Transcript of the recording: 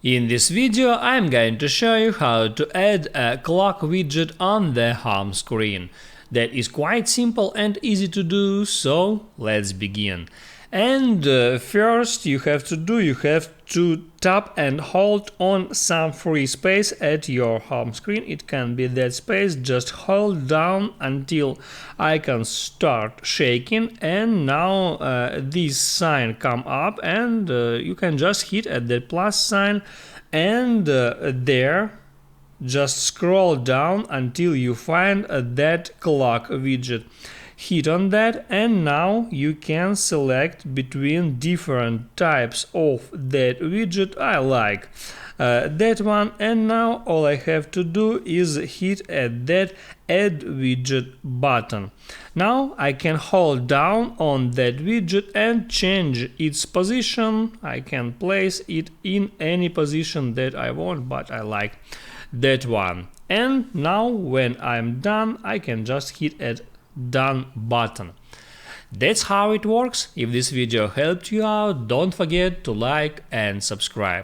In this video I'm going to show you how to add a clock widget on the home screen. That is quite simple and easy to do, so let's begin. And first you have to tap and hold on some free space at your home screen. It can be that space, just hold down until icon start shaking, and now this sign come up, and you can just hit at the plus sign, and there just scroll down until you find that clock widget. Hit on that, and now you can select between different types of that widget. I like that one, and now all I have to do is hit at that add widget button. Now I can hold down on that widget and change its position. I can place it in any position that I want, but I like that one. And now when I'm done, I can just hit at done button. That's how it works. If this video helped you out, don't forget to like and subscribe.